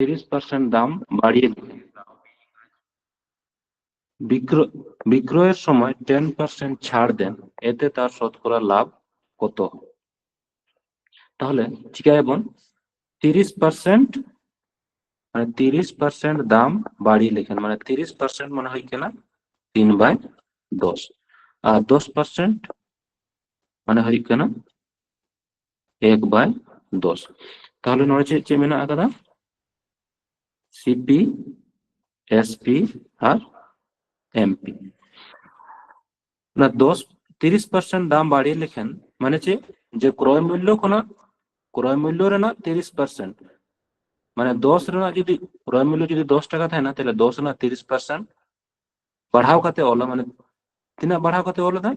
30% দাম বাড়িয়ে বিক্রয়ের সময় 10% ছাড় দেন, এতে তার শতকরা লাভ কত? তাহলে চিকাইবন 30% মানে 30% দাম বাড়িয়ে লেখেন, মানে 30% মানে হয় কিনা 3/10, আর 10% মানে হয় কিনা 1/10। তাহলে নয় চেয়ে মেনা আকাদা সিপি, এসপি আর এমপি না 30% দাম বাড়িয়ে লেখেন মানে যে ক্রয় মূল্য কোন ক্রয় মূল্য না 30%, মানে 10 ᱨᱮᱱᱟᱜ যদি ক্রয় মূল্য যদি 10 টাকা থাকে না তাহলে 10 ᱨᱮᱱᱟᱜ 30% बढ़ाव करते ओला মানে तीना बढ़ाव करते ओला था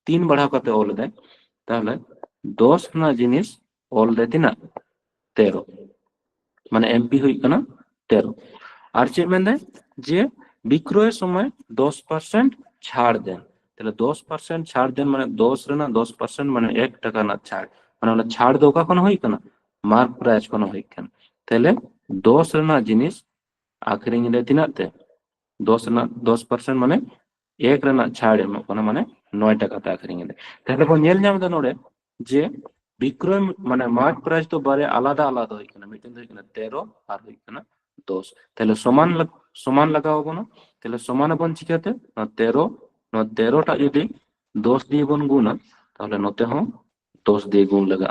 3 बढ़ाव करते ओला था তাহলে 10 না জিনিস ओल दे तीना 13 মানে এমপি হই কানা 13। আর যে মেন দেয় যে বিক্রয়ের সময় 10% ছাড় দেন, তাহলে 10% ছাড় দেন মানে 10 রেনা 10% মানে 1 টাকা না ছাড়, মানে ওনা ছাড় দো কখন হই কানা মার্ক প্রাইস কোন হই কানা, তাহলে 10 রেনা জিনিস আখরিং রে তিনাতে 10 রেনা 10% মানে 1 রেনা ছাড় এমন কোন মানে 9 টাকাতে আখরিং রে। তাহলে কোন নেল নাম দা নোড়ে যে বিক্রয় মানে মার্ক প্রাইস তো বারে আলাদা আলাদা হই কানা, মিটিং হই কানা 13 আর হই কানা 10, তাহলে সমান লাগাও কোন, তাহলে সমান বন চিকাতে না 13টা যদি 10 দিয়ে বন গুণা তাহলে নতে হো 10 দিয়ে গুণ লাগা,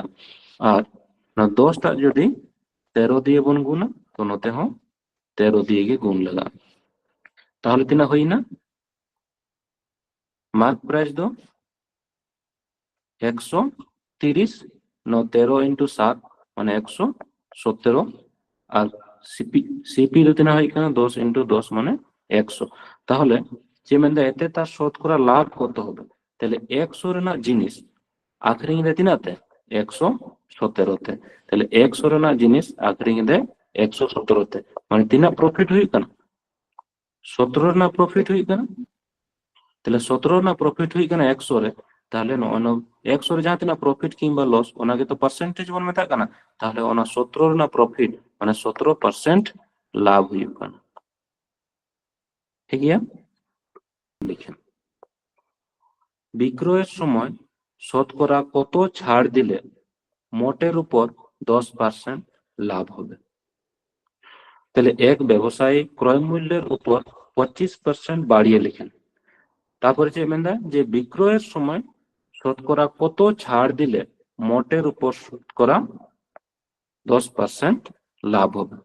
আর না 10টা যদি 13 দিয়ে বন গুণা তো নতে হো 13 দিয়ে গে গুণ লাগা। তাহলে তিনা হই না মার্ক প্রাইস দো 130 ন 13 ইন্টু 7 মানে 117, আর সিপি সিপি যদি না হয় কেন 10 ইন্টু 10 মানে 100। তাহলে যে মেন্দা এতে তার শতকরা লাভ কত হবে, তাহলে 100 রেনা জিনিস আখরিং রে তিনাতে 117তে, তাহলে 100 রেনা জিনিস আখরিং রে 117তে মানে তিনা প্রফিট হই কেন 17 রেনা প্রফিট হই কেন, তাহলে 17 না প্রফিট হই কেন 100 রে, তাহলে 100 রে যাতে না প্রফিট কিংবা লস ওনাকে তো পার্সেন্টেজ বন মেতা কানা, তাহলে ওনা 17 না প্রফিট মানে 17% লাভ হই কানা। ঠিক আছে লিখেন বিক্রয়ের সময় শতকরা কত ছাড় দিলে মোটের উপর 10% লাভ হবে। তাহলে এক ব্যবসায়ী ক্রয় মূল্যের উপর 25% বাড়িয়ে লিখেন, তারপরে যে মেন্দা যে বিক্রয়ের সময় শতকরা কত ছাড় দিলে মোটের উপর শতকরা 10% লাভ হবে।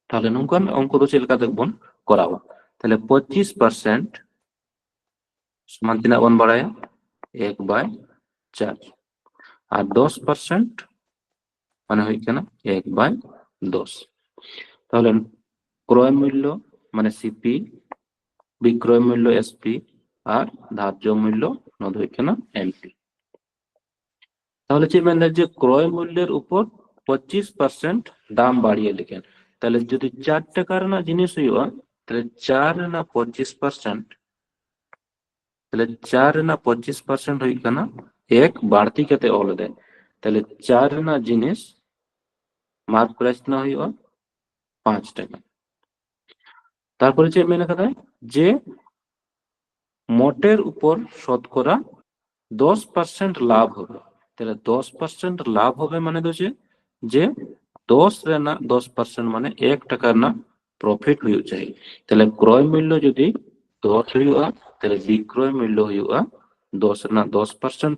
তাহলে নৌকান অঙ্ক তো চেলকা দেখবন করাবো, তাহলে 25% সমান তিনা বন বাড়ায় 1/4, আর 10% মানে হই কেনা 1/10। তাহলে ক্রয় মূল্য মানে সিপি, বিক্রয় মূল্য এসপি আর ধার্য মূল্য নদ হই কেনা এমপি। তাহলে যে মেন্দা যে ক্রয় মূল্যের উপর 25% দাম বাড়িয়ে লিখেন, তাহলে যদি 4 টাকার না জিনিস হইবা তাহলে 4 না 25%, তাহলে 4 না 25% হই কেনা এক বাড়তি কেতে অল দেয়, তাহলে 4 না জিনিস মার্ক প্রাইস না হইবা 5 টাকা। তারপরে যে মেনে কথা যে মোটের উপর শতকরা 10% লাভ হবে, তাহলে 10% লাভ হবে মানে তো যে 10 রে না 10% মানে 1 টাকার না প্রফিট হয়ে যায়, তাহলে ক্রয় মূল্য যদি 10 হইয়া তাহলে বিক্রয় মূল্য হইয়া 10 না 10%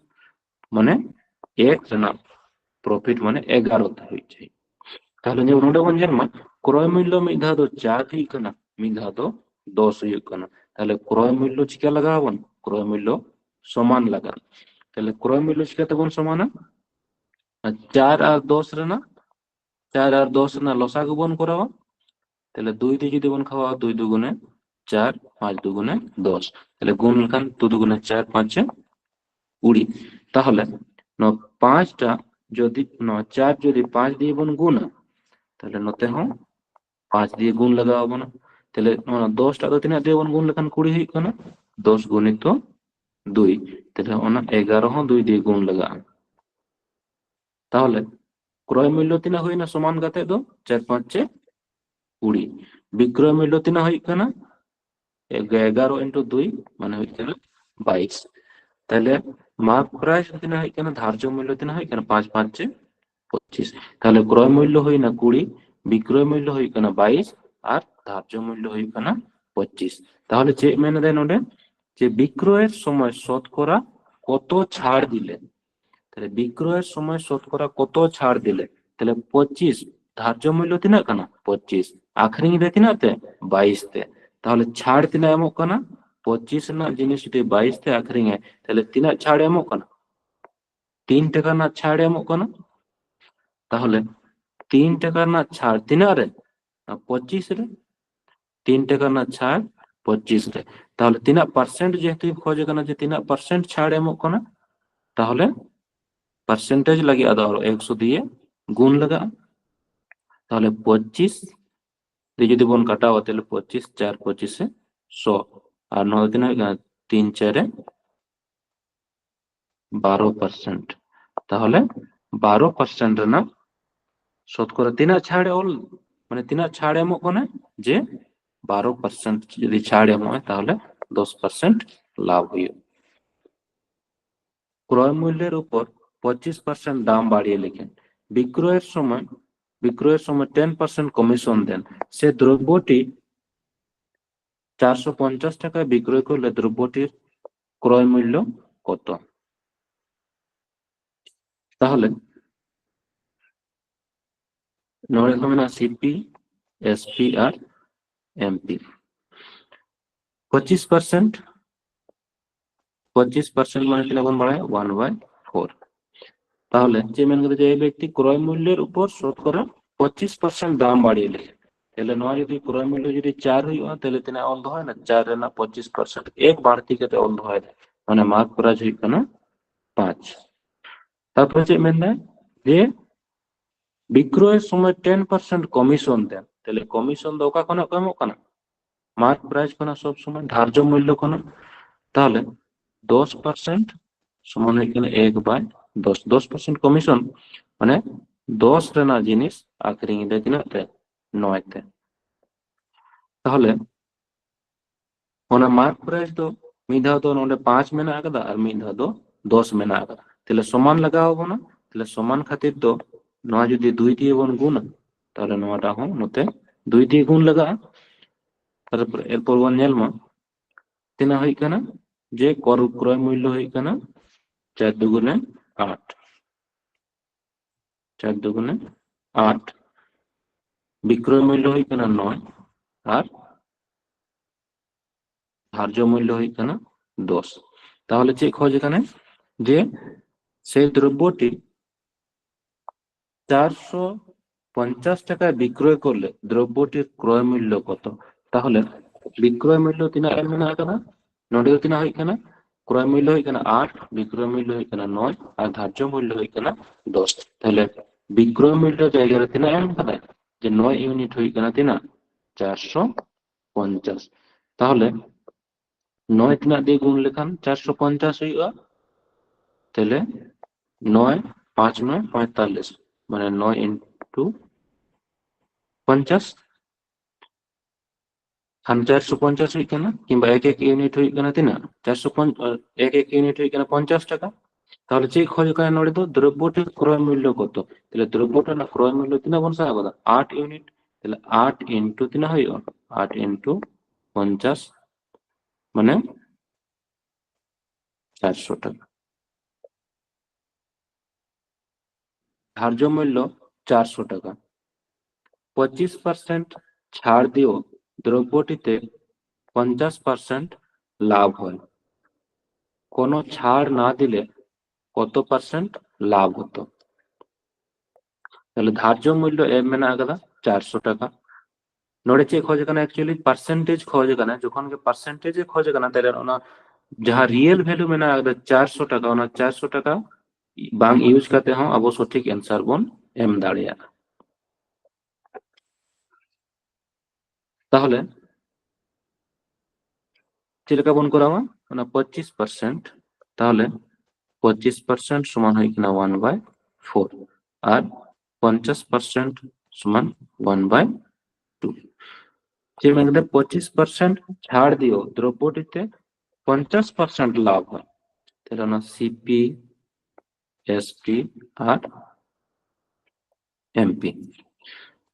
মানে 1 রে না প্রফিট মানে 11 হয়ে যায়। তাহলে যে নোটা বন জানমা ক্রয় মূল্য মিধা দো 4 হই কানা মিধা দো 10 হই কানা, তাহলে ক্রয় মূল্য চিকা লাগাবন ক্রয় মূল্য সমান লাগান, তাহলে ক্রয় মূল্য চিকাতে বন সমান 4 আর 10 রে না 4 আর 10 না লসাগু বন করাও, তাহলে 2 দিয়ে যদি বন খাওয়া 2 দুগুণে 4 5 দুগুণে 10, তাহলে গুণ লেখান 2 দুগুণে 4 5 20। তাহলে 5টা যদি 4 যদি 5 দিয়ে বন গুণ তাহলে নতে হো 5 দিয়ে গুণ লাগাবো না, তাহলে 10টা তো 3 দিয়ে বন গুণ লেখান 20 হই কানা 10 গুণিত 2, তাহলে ওনা 11 হো 2 দিয়ে গুণ লাগা। তাহলে ক্রয় মূল্য তিনা হই না সমান গাতে দো 4 5 20 বিক্রয় মূল্য তিনা হই কানা 11 into 2 মানে হই কানা 22 তাহলে মার্ক প্রাইস তিনা হই কানা ধার্য মূল্য তিনা হই কানা 5 5 25 তাহলে ক্রয় মূল্য হই না 20 বিক্রয় মূল্য হই কানা 22 আর ধার্য মূল্য হই কানা 25 তাহলে যে মেনে দেন ওটা যে বিক্রয়ের সময় শতকরা কত ছাড় দিলে তাহলে বিক্রয়ের সময় শতকরা কত ছাড় দিলে তাহলে 25 ধার্য মূল্য তিনা কানা 25 আখরিং রে তিনা তে 22 তে তাহলে ছাড় তিনা এমক কানা 25 না জিনিস যদি 22 তে আখরিং এ তাহলে তিনা ছাড় এমক কানা 3 টাকা না ছাড় এমক কানা তাহলে 3 টাকা না ছাড় তিনা রে 25 রে 3 টাকা না ছাড় 25 রে তাহলে তিনা পার্সেন্ট যেহেতু খোঁজে কানা যে তিনা পার্সেন্ট ছাড় এমক কানা তাহলে পার্সেন্টেজ লাগি আদা 100 দিয়ে গুণ লাগা তাহলে 25 দিয়ে যদি বন কাটাও তাহলে 25 4 25 100 আর 9 দিন 3 4 12% তাহলে 12% না শতকরা তিনা ছাড়ে অল মানে তিনা ছাড় এমক কোনে যে 12% যদি ছাড় এমক হয় তাহলে 10% লাভ হইবে ক্রয় মূল্যের উপর 25% দাম বাড়িয়ে লিখেন বিক্রয়ের সময় 10% কমিশন দেন সে দ্রব্যটি 450 টাকায় বিক্রয় করলে দ্রব্যটির ক্রয় মূল্য কত তাহলে নড়ে হবে না সিপি এসপি আর এমপি 25% মানে কিনা গুণ বাড়ায় 1/4 তাহলে যে মেন কথা যে এই ব্যক্তি ক্রয় মূল্যের উপর শতকরা 25% দাম বাড়িয়ে লেখে তাহলে নয় যদি ক্রয় মূল্য যদি 4 হইবা তাহলে তিনা অন্ধ হয় না 4 না 25% এক বাড়তি কেটে অন্ধ হয় মানে মার্ক প্রাইস হই কানা 5 তারপরে যে মেন যে বিক্রয়ের সময় 10% কমিশন দেন তাহলে কমিশন দাও কখনো কমো কানা মার্ক প্রাইস কোনা সব সময় ধার্য মূল্য কোনা তাহলে 10% সমান এখানে 1/10 10% কমিশন মানে 10 রেনা জিনিস আখরিং এটা কিনা 9 তে তাহলে ওনা মার্ক প্রাইস তো মিধা তো নোডে 5 মেনা আকদা আর মিধা তো 10 মেনা আকদা তাহলে সমান লাগা হবো না তাহলে সমান খাতির তো নয় যদি 2 দিয়ে বন গুণ তাহলে নয়টা হো নতে 2 দিয়ে গুণ লাগা তারপর এরপর বন নেলমা তিনা হই কানা যে কর ক্রয় মূল্য হই কানা 4 দুগুণে 8 4 দুগুণে 8 বিক্রয় মূল্য হই কানা 9 আর ধার্য মূল্য হই কানা 10 তাহলে চেক হয় যেখানে যে সেই দ্রব্যটি 450 টাকায় বিক্রয় করলে দ্রব্যটির ক্রয় মূল্য কত তাহলে বিক্রয় মূল্য তিনা এর মেনা কানা নডিও তিনা হই কানা ক্রয় মূল্য হই কানা 8 বিক্রয় মূল্য হই কানা 9 আর ধার্য মূল্য হই কানা 10 তাহলে বিক্রয় মূল্য জায়গায় তিনা এম কানা যে 9 ইউনিট হই কানা তিনা 450 তাহলে 9 তিনা দিয়ে গুণ লেখান 450 হইবা তাহলে 9 5 9 45 মানে 9 into 50 খান 450 হই কানা কিংবা এক এক ইউনিট হই কানা তিনা 450 এক এক ইউনিট হই কানা 50 টাকা তাহলে যে খোঁজ কানা নড়ে তো দ্রব্যটির ক্রয় মূল্য কত তাহলে দ্রব্যটা না ক্রয় মূল্য তিনা বনসা হবে 8 ইউনিট তাহলে 8 into তিনা হইবা 8 into 50 মানে 400 টাকা ধার্য মূল্য 400 টাকা 25% ছাড় দিও দ্রব্যটিতে 50% লাভ হয় কোনো ছাড় না দিলে কত পার্সেন্ট লাভ হতো তাহলে ধার্য মূল্য এম মেনা আগদা 400 টাকা নড়ে চেক খোঁজে কানা एक्चुअली परसेंटेज খোঁজে কানা যখন के परसेंटेज খোঁজে কানা তাহলে ওনা जहां रियल वैल्यू मेना আগদা 400 টাকা ওনা 400 টাকা বাং ইউজ করতে হও আবো সঠিক आंसर বন এম দাঁড়িয়া তাহলে চিলকা বন করাবা ওনা 25% তাহলে 25% সমান হয় কিনা 1/4 আর 50% সমান 1/2 যে মানে 25% ছাড় দিও দ্রব্যটিতে 50% লাভ হয়, তাহলে না সিপি, এসপি আর এমপি।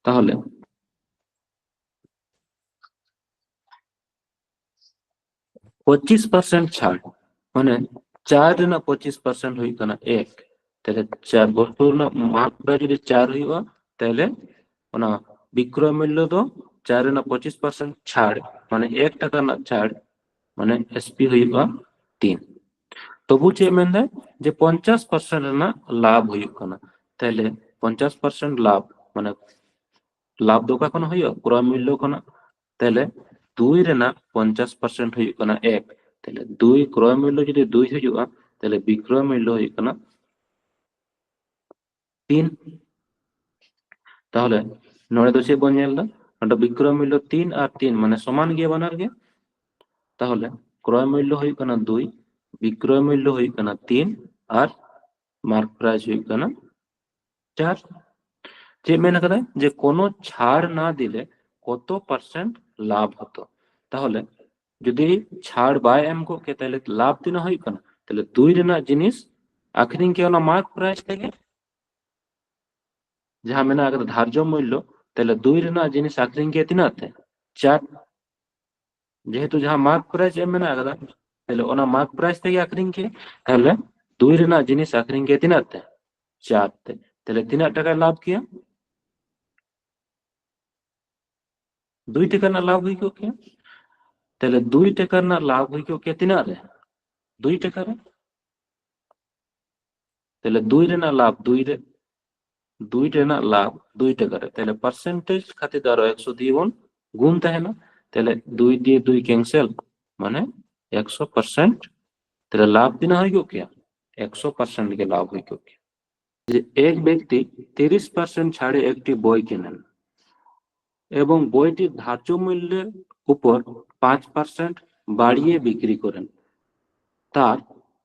তাহলে 25% ছাড় মানে 4 ᱨᱮᱱᱟᱜ 25% ᱦᱩᱭᱩᱜ ᱠᱟᱱᱟ 1, তাহলে 4 বস্তু ᱨᱮᱱᱟᱜ ᱢᱟᱨᱠ ᱯᱨᱟᱭᱥ যদি 4 ᱦᱩᱭᱩᱜᱼᱟ তাহলে ᱚᱱᱟ বিক্রয় মূল্য ᱫᱚ 4 ᱨᱮᱱᱟᱜ 25% ছাড় মানে 1 টাকা ᱨᱮᱱᱟᱜ ছাড় মানে এসপি ᱦᱩᱭᱩᱜᱼᱟ 3। তবু চেয়ে মেন যে 50% ᱨᱮᱱᱟᱜ লাভ ᱦᱩᱭᱩᱜ ᱠᱟᱱᱟ, তাহলে 50% লাভ মানে লাভ ᱫᱚ ᱚᱠᱟ ᱠᱷᱚᱱ ᱦᱩᱭᱩᱜᱼᱟ? ক্রয় মূল্য ᱠᱷᱚᱱᱟᱜ। তাহলে 2 ᱨᱮᱱᱟᱜ 50% ᱦᱩᱭᱩᱜ ᱠᱟᱱᱟ 1, তাহলে 2 ক্রয় মূল্য যদি 2 ᱦᱤᱡᱩᱜᱼᱟ তাহলে বিক্রয় মূল্য ᱦᱩᱭᱩᱜ ᱠᱟᱱᱟ 3। তাহলে নড়ে তো চেয়ে বন ᱧᱮᱞ ᱫᱟ ᱱᱚᱰᱮ বিক্রয় মূল্য 3 আর 3 মানে সমান গিয়ে বানার গে। তাহলে ক্রয় মূল্য ᱦᱩᱭᱩᱜ ᱠᱟᱱᱟ 2, বিক্রয় মূল্য ᱦᱩᱭᱩᱜ ᱠᱟᱱᱟ 3 আর মার্ক প্রাইস ᱦᱩᱭᱩᱜ ᱠᱟᱱᱟ 4। যে মেন করা যে কোনো ছাড় না দিলে কত পার্সেন্ট লাভ হতো, তাহলে যদি ছাড় বাই এম কো কে তাহলে লাভ তিনা হই কানা, তাহলে 2 রেনা জিনিস আখরিং কে ওনা মার্ক প্রাইস থেকে যাহা মেনা আগে ধার্য মূল্য, তাহলে 2 রেনা জিনিস আখরিং কে তিনাতে 4, যেহেতু যাহা মার্ক প্রাইস এম মেনা আগে তাহলে ওনা মার্ক প্রাইস থেকে আখরিং কে, তাহলে 2 রেনা জিনিস আখরিং কে তিনাতে 4 তে, তাহলে তিনা টাকা লাভ কিয়া 2 টাকা না লাভ হই কে, তাহলে 2 টাকা না লাভ হই কে তিনা রে 2 টাকা রে, তাহলে 2 রেনা লাভ 2 রে 2 রেনা লাভ 2 টাকা রে, তাহলে পার্সেন্টেজ খাতে দাঁড়ো 100 দিয়ে বন গুণ তাহেনা, তাহলে 2 দিয়ে 2 ক্যান্সেল মানে 100%। তাহলে লাভ দিনা হয় কে 100% के लाभ हुई क्योंकि যে এক ব্যক্তি 30% ছাড়ে একটি বই কেনেন এবং বইটির ধার্য মূল্যের উপর 5% বাড়িয়ে বিক্রি করেন, তার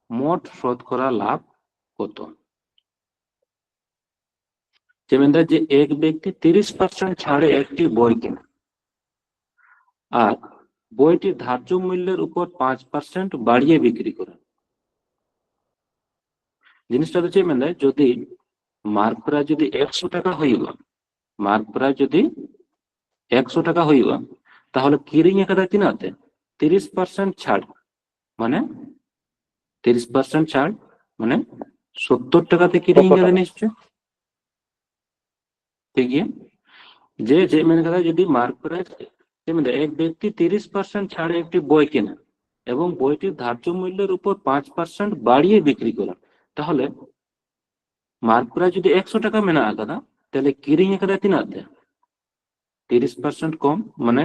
মোট শতকরা লাভ কত? যেমন যে এক ব্যক্তি 30% ছাড়ে একটি বই কেনেন আর বইটির ধার্য মূল্যের উপর 5% বাড়িয়ে বিক্রি করেন। জিনিসটা হচ্ছে মানে যদি মার্ক প্রাইস যদি 100 টাকা হইবা, মার্ক প্রাইস যদি 100 টাকা হইবা, তাহলে কিরিং একাদা তিনাতে 30% ছাড় মানে 30% ছাড় মানে 70 টাকাতে কিরিং একাদা নিশ্চয় ঠিক আছে। যে মানে কথা যদি মার্ক প্রাইস যেমন এক ব্যক্তি 30% ছাড়ে একটি বই কেনেন এবং বইটির ধার্য মূল্যের উপর 5% বাড়িয়ে বিক্রি করেন, তাহলে মার্ক প্রাইস যদি 100 টাকা মেনা আকাদা তাহলে কিরিং একাদা তিনাতে 30% কম মানে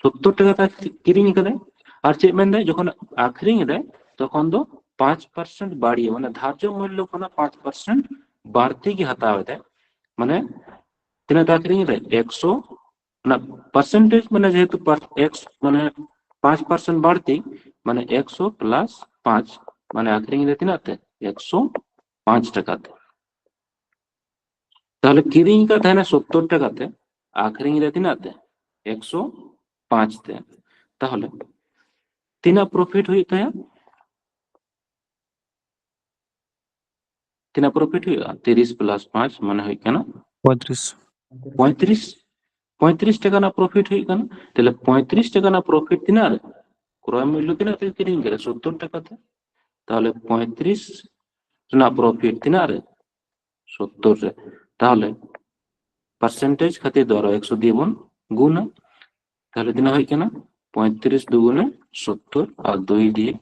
70 টাকা কিরিং একাদা। আর চেয়ে মেন দেয় যখন আখরিং দেয় তখন তো 5% বাড়িয়ে মানে ধার্য মূল্য কোনো 5% বাড়তি কি হাতাও দেয় মানে তিনা আখরিং দেয় 100 না পার্সেন্টেজ মানে যেহেতু এক্স মানে 5% বাড়তি মানে 100 প্লাস 5 মানে আখরিং রে তিনাতে 105 টাকাতে, তাহলে কিরিং কা থাকে না 70 টাকাতে আখরিং রে তিনাতে 105 তে, তাহলে তিনা প্রফিট হইতে তিনা প্রফিট হই 30 প্লাস 5 মানে হই কেন 35 35 35 টাকা না প্রফিট হই কেন, তাহলে 35 টাকা না প্রফিট তিনার ক্রয় মূল্য তিনাতে কিরিং করে 70 টাকাতে, তাহলে 35 না প্রফিট তিনার 70 রে, তাহলে পার্সেন্টেজ খাতে ধরো 100 দিয়ে বন গুণ, তাহলে দিনা হয় কেন 35 দুগুণে 70 আর 2 দিয়ে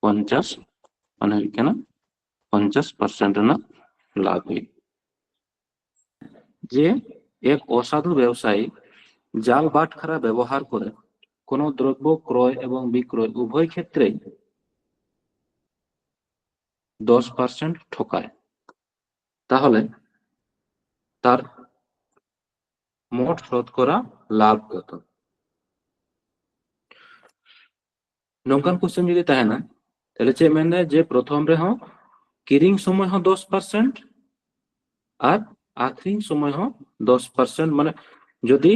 50 মানে হয় কেন 50% না লাভ হয়। যে এক অসাধু ব্যবসায়ী জাল বাটখারা ব্যবহার করে কোনো দ্রব্য ক্রয় এবং বিক্রয় উভয় ক্ষেত্রেই 10% ঠকায়, তাহলে তার মোট শতকরা লাভ কত? নৌকান কোশ্চেন যদি তাহে না তাহলে চেয়ে মেন যে প্রথম রে হো কিরিং সময় হো 10% আর আখরিং সময় হো 10% মানে যদি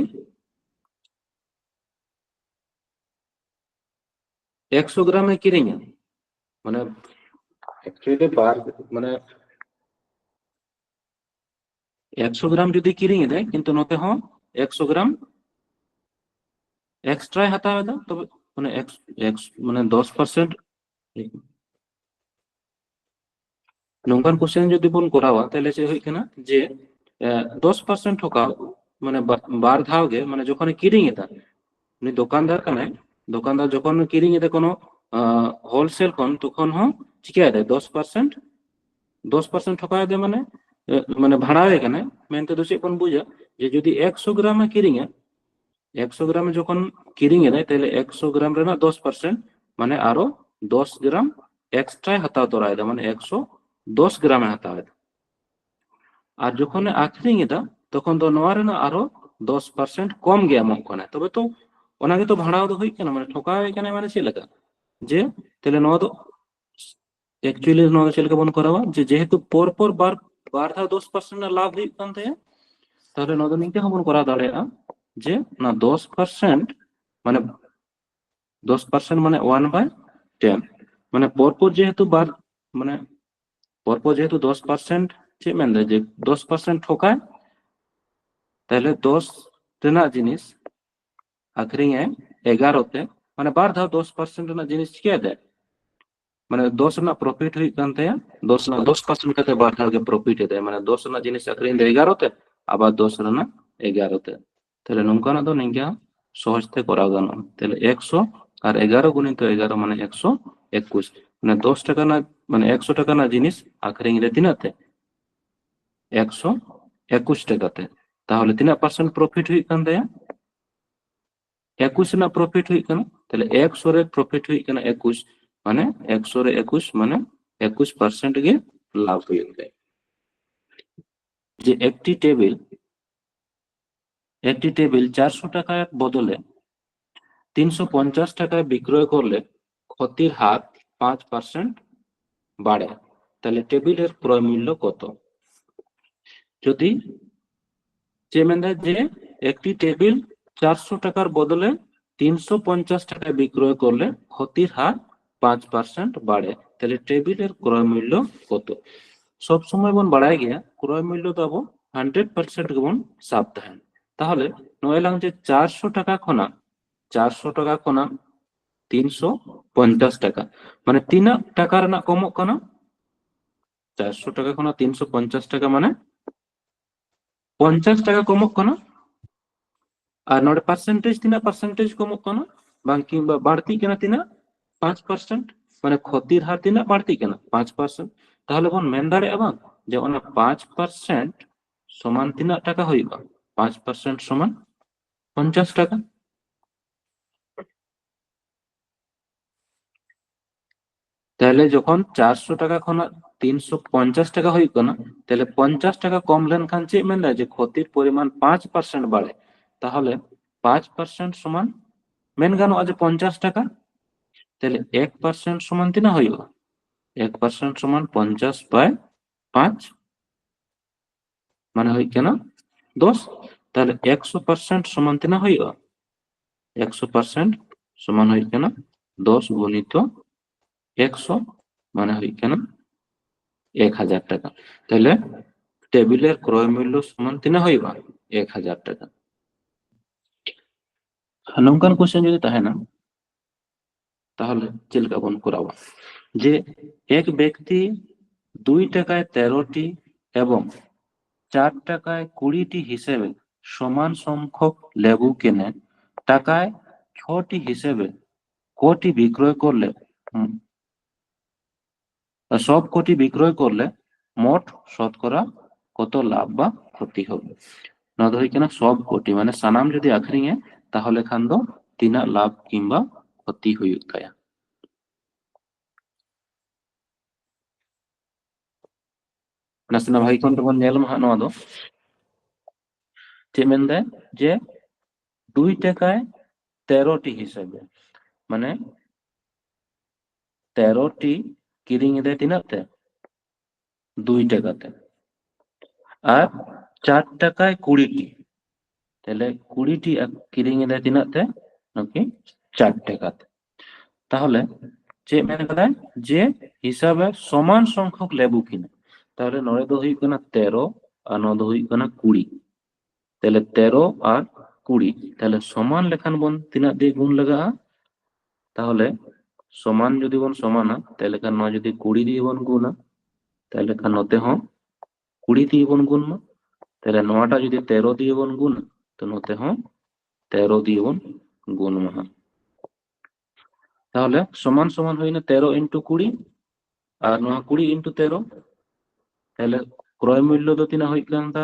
100 গ্রামে কিরিঙে মানে एक्चुअली बार মানে 100 গ্রাম যদি কিরিঙে দেয় কিন্তু নতে হ্যাঁ 100 গ্রাম এক্সট্রা হাতাও এদা তবে মানে মানে 10% নঙ্কান কোশ্চেন যদি বন করাওয়া তাহলে সে হই কেনা যে 10% ঠকাও মানে বার ধাও গে মানে যখন কিরিং এটা উনি দোকানদার কানায় দোকানদার যখন কিরিং এতে কোনো হোলসেল কোন তখন হ্যাঁ চিকা দেয় 10% ঠকায় দেয় মানে মানে ভাড়া এখানে মেনতে তো সে কোন বুঝা যে যদি 100 গ্রামে কিরিং এ 100 গ্রামে যখন কিরিং এ দেয় তাহলে 100 গ্রাম রেনা 10% মানে আরো 10 গ্রাম এক্সট্রা হাতাও তোরায় দেয় মানে 110 গ্রামে হাতাও দেয় আর যখন আখরিং এটা তখন তো নোয়ার না আরো 10% কম গে এমন কোনে তবে তো ওনাকে তো ভাড়াও তো হই কেন মানে ঠকা এখানে মানে চে লেখা যে তাহলে নোয়া তো एक्चुअली নোয়া চে লেখা বন করাবা যে যেহেতু পর পর বার বার ধাও 10% না লাভ হই কান তাহলে নোয়া নিতে হবন করা দাঁড়ায় যে না 10% মানে 10% মানে 1/10 মানে পরপর যেহেতু বার মানে পরপর যেহেতু 10% যে মানে যে 10% ঠকায় তাহলে 10 রেনা জিনিস আখরিং এ 11 তে মানে বার ধাও 10% রেনা জিনিস চিকা দেয় মানে 10 রেনা প্রফিট হই কান তায়া 10 না 10% কাতে বার ধাও কে প্রফিট দেয় মানে 10 রেনা জিনিস আখরিং দে 11 তে আবার 10 রেনা 11 তে তাহলে নঙ্কানা তো নিঙ্কা সহজ তে করা গানো তাহলে 100 আর 11 গুণিত 11 মানে 121 মানে 10 টাকা না মানে 100 টাকা না জিনিস আখরিং রে তিনাতে 121 টাকাতে তাহলে তিনা পার্সেন্ট প্রফিট হই কান তায়া 21 না প্রফিট হই কানা তাহলে 100 রে প্রফিট হই কানা 21 মানে 100 রে 21 মানে 21% গে লাভ হই যায় যে একটি টেবিল 400 টাকার বদলে 350 টাকায় বিক্রয় করলে ক্ষতির হার 5% বাড়ে তাহলে টেবিলের ক্রয় মূল্য কত যদি যে মানে যে একটি টেবিল 400 টাকার বদলে 350 টাকায় বিক্রয় করলে ক্ষতির হার 5% বাড়ে তাহলে টেবিলের ক্রয় মূল্য কত সব সময় বন বাড়ায় গিয়া ক্রয় মূল্য পাবো 100% বন সাবধান তাহলে নয়লাং যে 400 টাকা খনা 400 টাকা খনা 350 টাকা মানে 3 টাকার না কমক কানা 400 টাকা খনা 350 টাকা মানে 50 টাকা কমক কানা আর নড়ে পার্সেন্টেজ তিনা পার্সেন্টেজ কমক কানা বাকি বাড়তি কেনা তিনা 5% মানে ক্ষতির হার তিনা বাড়তি কেনা 5% তাহলে বন মেন দাঁড়ায় বাং যে ওনা 5% সমান তিনা টাকা হইবা 5% সমান 50 টাকা তাহলে যখন 400 টাকা খনা 350 টাকা হই না তাহলে 50 টাকা কম লেন খান চেয়ে মেন যে ক্ষতির পরিমাণ 5% বাড়ে তাহলে 5% সমান মেন গানো আছে 50 টাকা তাহলে 1% সমান তিনা হইব 1% সমান 50/5 মানে হই কেন 10 তাহলে 100% সমান তিনা হইব 100% সমান হই কেন 10 গুণিত 100 মানে হই কেন 1000 টাকা তাহলে টেবিলের ক্রয় মূল্য সমান তিনা হইবা 1000 টাকা নঙ্কান কোশ্চেন যদি তাহে না তাহলে চিলকা বন করাবা যে এক ব্যক্তি 2 টাকায় 13টি এবং 4 টাকায় 20টি হিসেবে সমান সংখ্যক লেবু কিনে টাকায় 6টি হিসেবে কটি বিক্রয় করলে সব কটি বিক্রয় করলে মোট শতকরা কত লাভ বা ক্ষতি হবে না ধরি কিনা সব কোটি মানে সানাম যদি আখরিঙে তাহলে খান দো তিনা লাভ কিংবা ক্ষতি হুᱭᱩᱜ ᱛᱟᱭᱟ নাসিনা ভাই কোন তখন নেল মহা নোয়া দো যে মেন দেয় যে 2 টাকায় 13টি হিসেবে মানে 13টি কিরিং দেয় তিনাতে 2 টাকাতে আর 4 টাকায় 20টি তাহলে 20টি কিরিং দেয় তিনাতে নাকি 4 টাকাতে তাহলে ᱪᱮᱫ ᱢᱮᱱ ᱠᱟᱫᱟᱭ ᱡᱮ হিসাবে সমান সংখ্যক লেবু কিনা তাহলে নড়ে ᱫᱚ ᱦᱩᱭᱩᱜ ᱠᱟᱱᱟ 13 আর নয় ᱫᱚ ᱦᱩᱭᱩᱜ ᱠᱟᱱᱟ 20 তাহলে 13 আর 20 তাহলে সমান লেখান বন তিনাᱜ দিয়ে গুণ লাগাᱜᱼᱟ তাহলে সমান যদি বন সমানা তাহলে খান নয় যদি 20 দিয়ে বন গুণা তাহলে খান নতে হ্যাঁ 20 দিয়ে বন গুণ মা তাহলে নয়টা যদি 13 দিয়ে বন গুণ তো নতে হ্যাঁ 13 দিয়ে বন গুণ মা তাহলে সমান সমান হইনা 13 ইন্টু 20 আর নয় 20 ইন্টু 13 তাহলে ক্রয় মূল্য তো তিনা হইক কানতা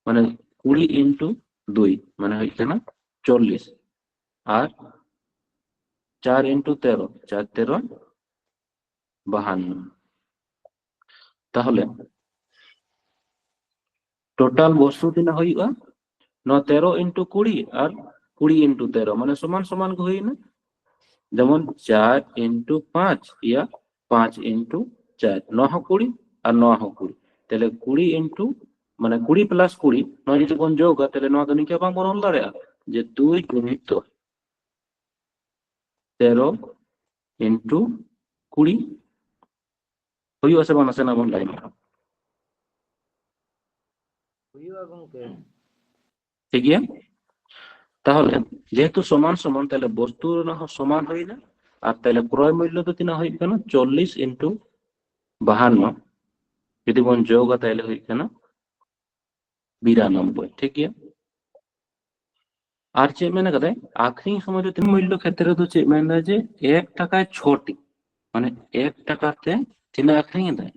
মানে 20 ইন্টু 2 মানে হইক না 40 আর 4 ইন্টু 13 4 13 52 তাহলে টোটাল বস্তু তিনা হইবা ন 13 ইন্টু 20 আর 20 ইন্টু 13 মানে সমান সমান হই না যেমন 4 ইন্টু 5 ইয়া 5 ইন্টু 4 9 20 আর 9 20 তাহলে 20 ইন্টু মানে 20 প্লাস 20 নয় যদি কোন যোগ তাহলে নয় তো নিকে বাং বনল দাঁড়া যে 2 গুণিত 13 ইন্টু 20 হইও আছে বানাছে না বন লাইন ঠিক আছে তাহলে যেহেতু সমান সমান তাহলে বস্তুর সমান হই না আর তাহলে ক্রয় মূল্য তো তিনা হই কেন 40 ইন্টু 52 যদি বন যোগ তাহলে হই কেন 92 ঠিক আছে আর চেয়ে মেনে কথা আখরিং সময় তিন মূল্য ক্ষেত্রে তো চেয়ে মেনে যে 1 টাকায় 6টি মানে 1 টাকাতে তিন আখরিং দেয়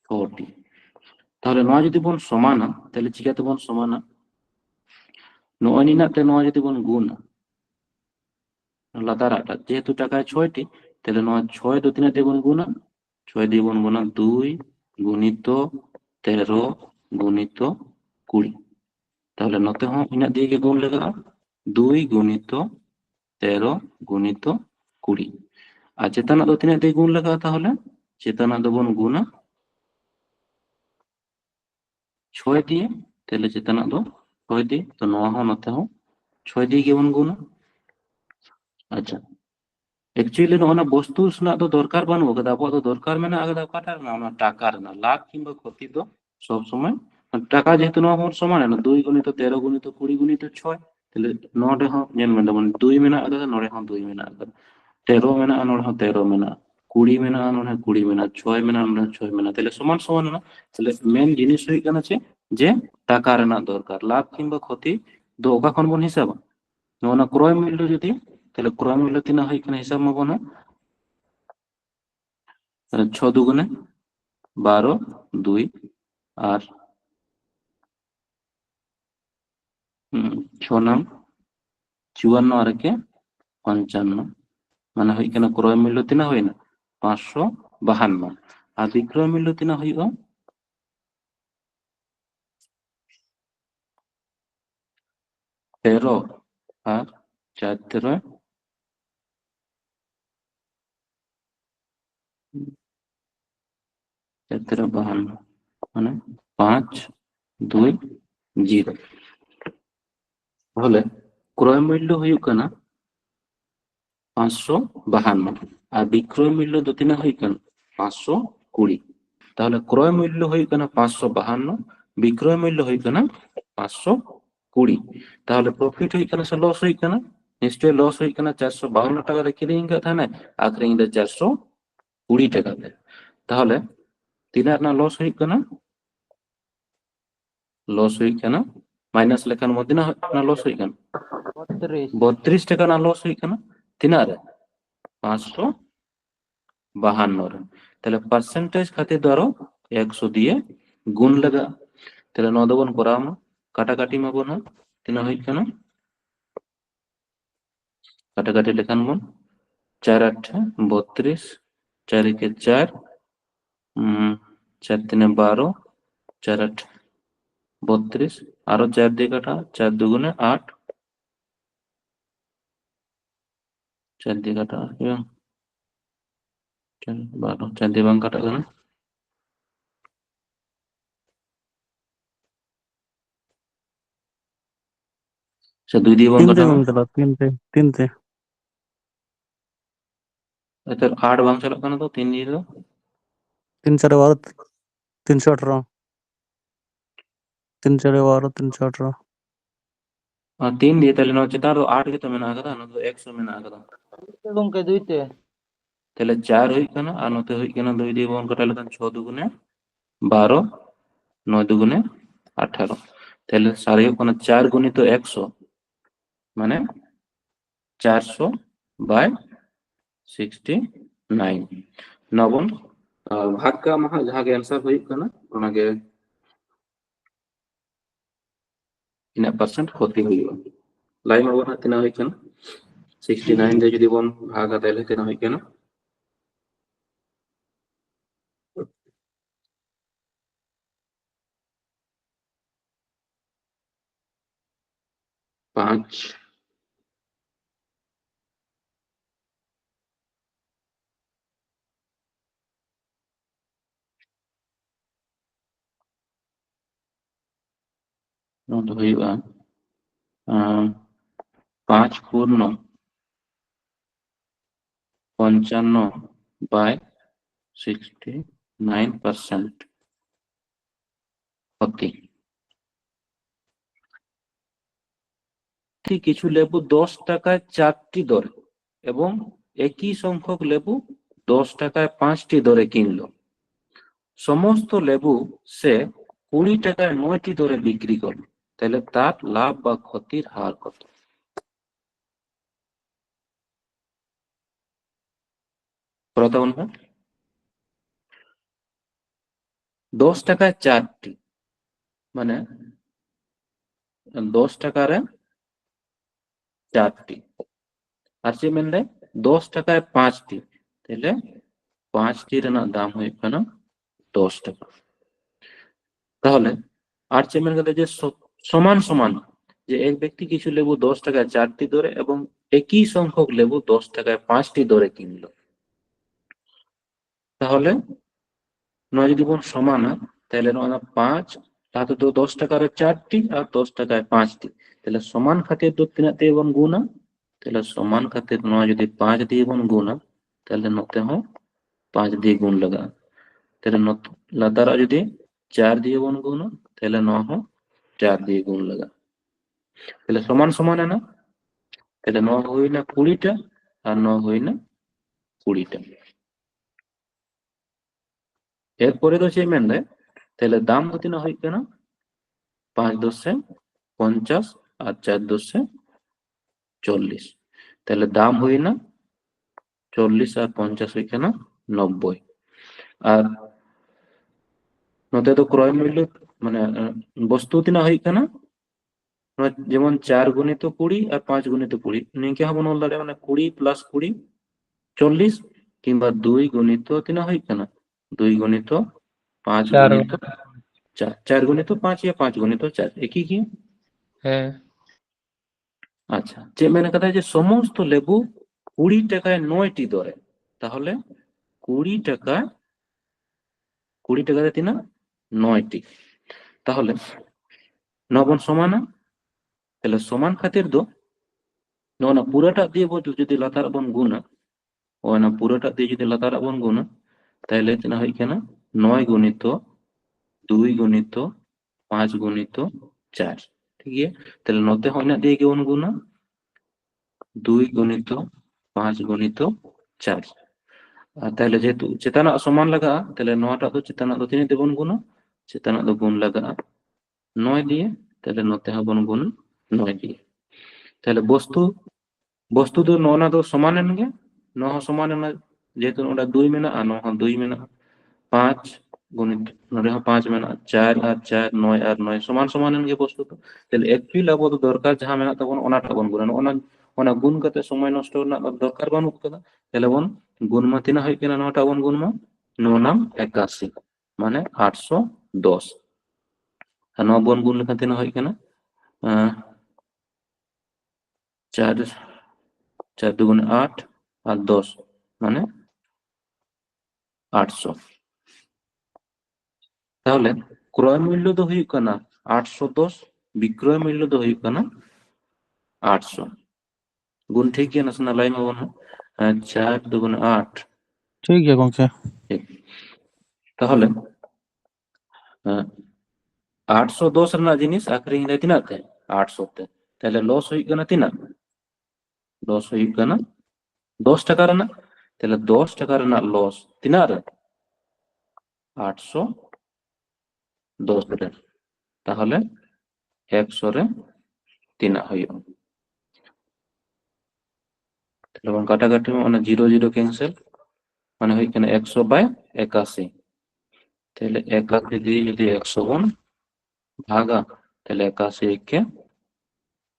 6টি তাহলে নয় যদি বন সমানা তাহলে চিকাতে বন সমানা নয় নিনাতে নয় যদি বন গুণা লাতারাটা যেহেতু টাকায় 6টি তাহলে নয় 6 দু তিনে দেবন গুণা 6 দিয়ে বন গুণা 2 গুণিত 13 গুণিত 20 তাহলে নতে হ্যাঁ ইনা দিয়ে গুণ লাগা 2 গুণিত 13 গুণিত 20 আর চেতনা দো তিনে দিয়ে গুণ লাগা তাহলে চেতনা দেবন গুণা 6 দিয়ে তাহলে চেতনা দো 6 দিয়ে তো নয় হ্যাঁ নতে হ্যাঁ 6 দিয়ে কেমন গুণা আচ্ছা एक्चुअली ना बस्तु तो दरकार बनू अब दरकार में टाकार लाभ कि क्षति तो सब समय टाका जेहेतु समान है 2 गुणित 13 गुणित 20 गुणित 6 नोडे दुई में नोड़े 2 में 13 में 13 में 20 में 20 में 6 में 6 में समान समान ना मेन जिनिस जे टाका दरकार लाभ कि क्षति दो खन बन हिसाब क्रय मूल्य जो তাহলে ক্রয় মূল্য তিনা হয় এখানে হিসাব মাবো না তাহলে 6 দুগুণে 12 2 আর 6 নাম 54 আর একে 55 মানে হয় এখানে ক্রয় মূল্য তিনা হয় না 552 আর বিক্রয় মূল্য তিনা হইবা 13 আর 4 13 52 মানে 5 2 0 তাহলে ক্রয় মূল্য হইব কানা 552 আর বিক্রয় মূল্য তো তিনা হই কানা 520 তাহলে ক্রয় মূল্য হই কানা 552 বিক্রয় মূল্য হই কানা 520 তাহলে প্রফিট হই কানা সে লস হই কানা নিশ্চয় লস হই কানা 452 টাকা রে কিরিং কা থানা আখরিং দে 420 টাকা দে তাহলে তিনার না লস হই কানা মাইনাস লেখার মধ্যে না লস হই কানা 32 টাকা না লস হই কানা তিনার 552 তাহলে পার্সেন্টেজ খাতে ধরো 100 দিয়ে গুণ লাগা তাহলে নদবন করা কাটাকাটি মাবো না তিনা হই কানা কাটাকাটি লেখান মন 4 8 32 4 1 4 4 3 12 4 8 32 আরো 4 দিয়ে কাটা 4 দুগুণে 8 4 দিয়ে কাটা এবং 12 4 দিয়ে বাং কাটা গেল সে 2 দিয়ে বাং কাটা তিনটে तो 8 बांग चला करना तो 3 दिए तो 3 4 12 318 3 4 12 318 और 3 दिए तले नो चितार तो 8 के तो मेना कदा नो तो 100 मेना कदा गंके दुइते तले 4 हुई कना और नोते हुई कना 2 दिए बोन कटा लेकन 6 दुगुने 12 9 दुगुने 18 तले सारे कोना 4 गुनी तो 100 माने 400 बाय 69 नबन भाग का महा जहां के आंसर हुई कना ओना के इन परसेंट होती हुई लाइन ओवर तना हुई कना 69 दे जदी बोन भागा तले तना हुई कना 5 नो तो हुई 5 पूर्ण 55 बाय 69% होती কিছু লেবু 10 টাকায় 4টি দরে এবং একই সংখ্যক লেবু 10 টাকায় 5টি দরে কিনলো সমস্ত লেবু সে 20 টাকায় 9টি দরে বিক্রি করলো তাহলে তার লাভ বা ক্ষতির হার কত প্রথম 10 টাকায় 4টি মানে 10 টাকারে 4টি আর সে মেনলে 10 টাকায় 5টি তাহলে 5টি রেনার দাম হয়ে গেল 10 টাকা তাহলে আর সে মেন গেলে যে সমান সমান যে এক ব্যক্তি কিছু লেবু 10 টাকায় 4টি দরে এবং একই সংখ্যক লেবু 10 টাকায় 5টি দরে কিনলো তাহলে নয় যদি কোন সমান তাহলে নয় 5 তাহলে তো 10 টাকার 4টি আর 10 টাকায় 5টি তাহলে সমান খাতির তো তিনাতে এবং গুণা তাহলে সমান খাতির নয় যদি 5 দিয়ে এবং গুণা তাহলে নতে হয় 5 দিয়ে গুণ লাগা তাহলে লাতারা যদি 4 দিয়ে এবং গুণা তাহলে ন হয় 4 দিয়ে গুণ লাগা তাহলে সমান সমান না তাহলে ন হই না 20টা আর ন হই না 20টা এরপরে তো সেই মেন দেয় তাহলে দাম হতে না হয় কেন 5 10 50 আর 4 10 40 তাহলে দাম হই না 40 আর 50 হই কেন 90 আর নতে তো ক্রয় মূল্য মানে বস্তু তিনা হই কেন যেমন 4 গুণিত 20 আর 5 গুণিত 20 নিকে হবো নল দাঁড়ে মানে 20 প্লাস 20 40 কিংবা 2 গুণিত তিনা হই কেন 2 গুণিত 5 গুণিত 4 4 গুণিত 5 या 5 গুণিত 4 একই কি হ্যাঁ আচ্ছা যে মানে কথা যে সমস্ত লেবু 20 টাকায় 9টি দরে তাহলে 20 টাকায় 20 টাকাতে তিনা 9টি তাহলে নবন সমান তাহলে সমান খাতির দো না পুরোটা দিয়ে যদি লতার বন গুণা ও না পুরোটা দিয়ে যদি লতার বন গুণা তাহলে তিনা হয় কেন 9 গুণিত 2 গুণিত 5 গুণিত 4 ঠিক আছে তাহলে নতে হয় না দিয়ে কেমন গুণা 2 গুণিত 5 গুণিত 4 আর তাহলে যেহেতু চেতনা সমান লাগা তাহলে 9টা তো চেতনা তো তিনি দেবন গুণ চেতনা তো গুণ লাগা 9 দিয়ে তাহলে নতে হবন গুণ 9 দিয়ে তাহলে বস্তু তো 9 না তো সমান এনগে 9 সমান না যেহেতু ওটা 2 মেনা আর 9 2 মেনা 5 গুণিত নরে 5 মেনা 4 আর 4 9 আর 9 সমান সমান এনগে বস্তু তো তাহলে একচুয়ালি আবো তো দরকার যাহা মেনা তখন ওনাটা বন গুণ ওনা গুণ করতে সময় নষ্ট না দরকার বানুক কথা তাহলে বন গুণ মা তিনা হয় কিনা 9টা বন গুণ মা 9 নাম 81 মানে 810 আর 9 বন গুণ লেখা তিনা হয় কিনা 4 4 দুগুণে 8 আর 10 মানে 800 তাহলে ক্রয় মূল্য তো হই কানা 810 বিক্রয় মূল্য তো হই কানা 800 গুণ ঠিক কি না শোনা লাইন হবো না 4 দুগুণ 8। ঠিক গিয়া গমকে। ঠিক। তাহলে 810 ᱨᱮᱱᱟᱜ ᱡᱤᱱᱤস ᱟᱠᱷᱨᱤᱧ ᱨᱮ ᱛᱤᱱᱟᱹᱜ ᱛᱮ? 800 ᱛᱮ। তাহলে লস হইᱩᱜ ᱠᱟᱱᱟ ᱛᱤᱱᱟᱹᱜ? লস হইᱩᱜ ᱠᱟᱱᱟ 10 টাকা ᱨᱮᱱᱟᱜ। তাহলে 10 টাকা ᱨᱮᱱᱟᱜ লস ᱛᱤᱱᱟᱹᱜ ᱨᱮ? 810 ᱨᱮ। তাহলে 100 ᱨᱮ ᱛᱤᱱᱟᱹᱜ ᱦᱩᱭᱩᱜᱼᱟ? তাহলে বন কাটাকাটি মানে 0 0 ক্যান্সেল, মানে হইছে না 100/81। তাহলে 81 দিয়ে যদি 100 বন ভাগা, তাহলে 81 কে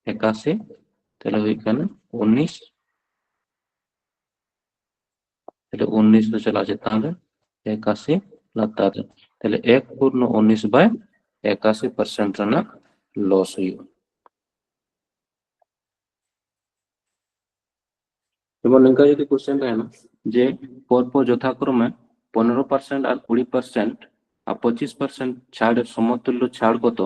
81, তাহলে হইছে না 19। তাহলে 19 তো চলে আসে, তাহলে 81 লাতার। তাহলে 1/19/81% রেনাক লস হইব। এবং নিকা যদি কোশ্চেন থাকে না যে পরপর যথাক্রমে 15% আর 20% আর 25% ছাড়ের সমতুল্য ছাড় কত?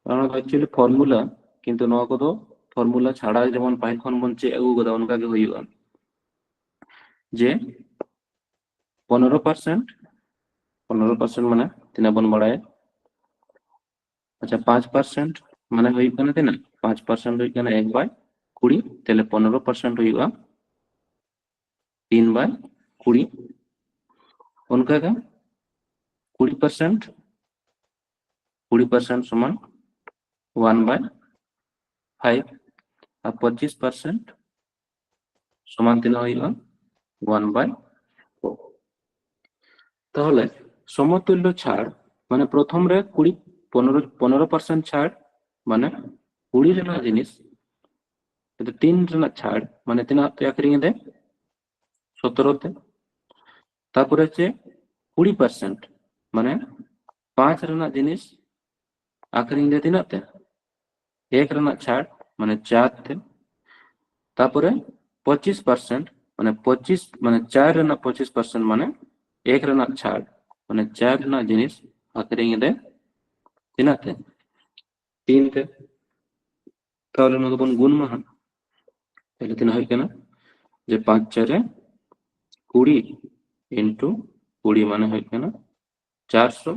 কারণ অ্যাকচুয়ালি ফর্মুলা, কিন্তু নয়া কত ফর্মুলা ছাড়া যেমন পাইল খন বন চে আগু কদা অনকা গে হইবা যে 15% মানে তিনা বন বাড়ায়। আচ্ছা 5% মানে হইব কানা তিনা 5% হইব কানা 1/20। তাহলে 15% হইবা 3/20। उनका क्या 20% समान 1/5 और 25% समान तीन होगा 1/4। তাহলে সমতুল্য ছাড় মানে প্রথম রে 15% ছাড় মানে 20 রেনা জিনিস, কিন্তু 3 রেনা ছাড় মানে তিনা তো আখরিং দে 17 তে। তারপরে হচ্ছে 20% মানে 5 রেনা জিনিস আখরিং দে তিনা তে 1 রেনা ছাড় মানে 4 তে। তারপরে 25% মানে 25 মানে 4 রেনা 25% মানে 1 রেনা ছাড় মানে 4 রেনা জিনিস আখরিং দে তিনা তে 3 তে। তাহলে নতো বন গুণ মাহা, তাহলে তিনা হয় কেনা যে 5 4 20 ইনটু 20 মানে হয় কেনা 400।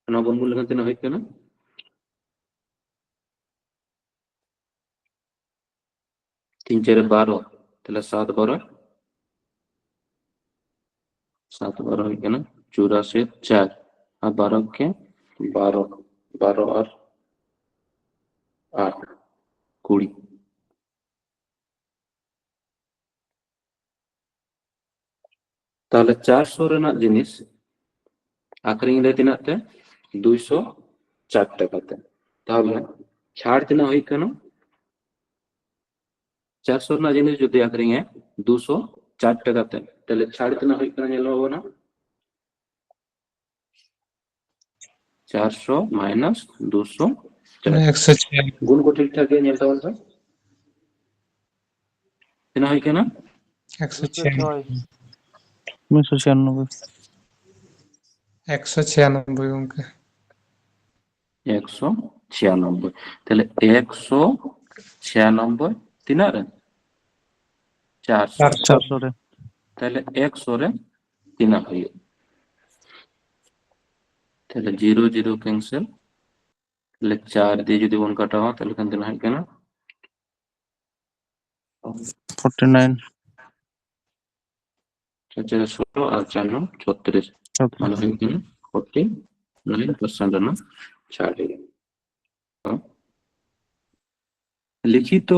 নবন মূল্য তিনা হয় কেনা 3 4 12, তাহলে 7 12 হয় কেনা 84 4 আর 12 के 12 12 और 8 20। তাহলে 400 রেনা জিনিস আখরিং রে তিনা তে 204 টাকাতে। তাহলে ছাড় তিনা হই কেন 400 রেনা জিনিস যদি আখরিং এ 204 টাকাতে, তাহলে ছাড় তিনা হই কেন নেলো হবে না 400 মাইনাস 204 196 গুণ को ठीक ठाक নেলতা বলতো তিনা হই কেন 196 1996। 196 उनके 196। তাহলে 196 তিনা রে 400, 400 400 রে। তাহলে 100 রে তিনা হই। তাহলে 0 0 ক্যান্সেল, তাহলে 4 দিয়ে যদি বন কাটা হয় তাহলে এখান থেকে হয় কেন 49। 16 আর 4 36 মানে হয় কেন 49% না ছাড় হয়ে। লিখিত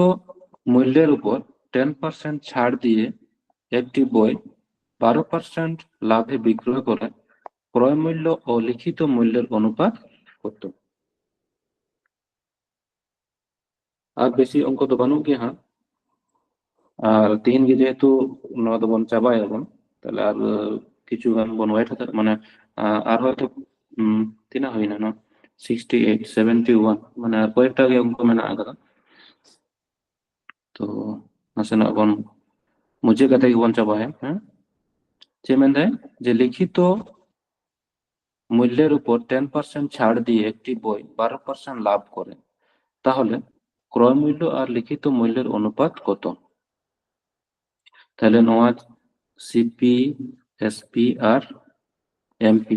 মূল্যের উপর 10% ছাড় দিয়ে একটি বই 12% লাভে বিক্রয় করে ক্রয় মূল্য ও লিখিত মূল্যের অনুপাত কত? আর বেশি অঙ্ক তো বানুক গিয়ে হ্যাঁ, আর 3 গে যেহেতু নয় বন চাবাই এখন, তাহলে আর কিছু গান বন ওয়েট হতে মানে আর হয়তো তিনা হয় না 68 71 মানে আর কয়েকটা আগে অঙ্ক মেনা আগা। তো নাসেনা বন মুझे कहते हैं वन चाबा है যে মানে যে লিখিত মূল্যের উপর 10% ছাড় দিয়ে একটি বই 12% লাভ করে, তাহলে ক্রয় মূল্য আর লিখিত মূল্যের অনুপাত কত? তাহলে নোয়া সিপি, এসপি আর এমপি।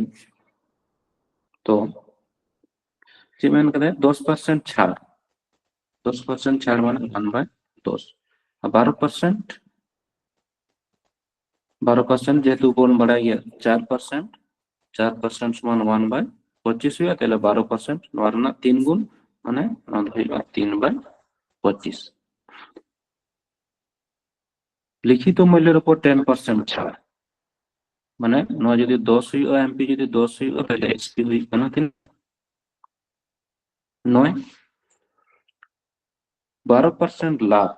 তো যে মেন করে 10% ছাড়, 10% ছাড় মানে 1/10, আর 12% যেহেতু কোন বাড়াই গিয়া 4%, 4% সমান 1/25 हुआ, তাহলে 12% নোয়ার না 3 গুণ মানে 3/25। লিখিত মূল্যের উপর 10% ছাড় মানে নোয়া যদি 10 हुआ, এমপি যদি 10 हुआ, তাহলে এসপি हुई কেন 9। 12% লাভ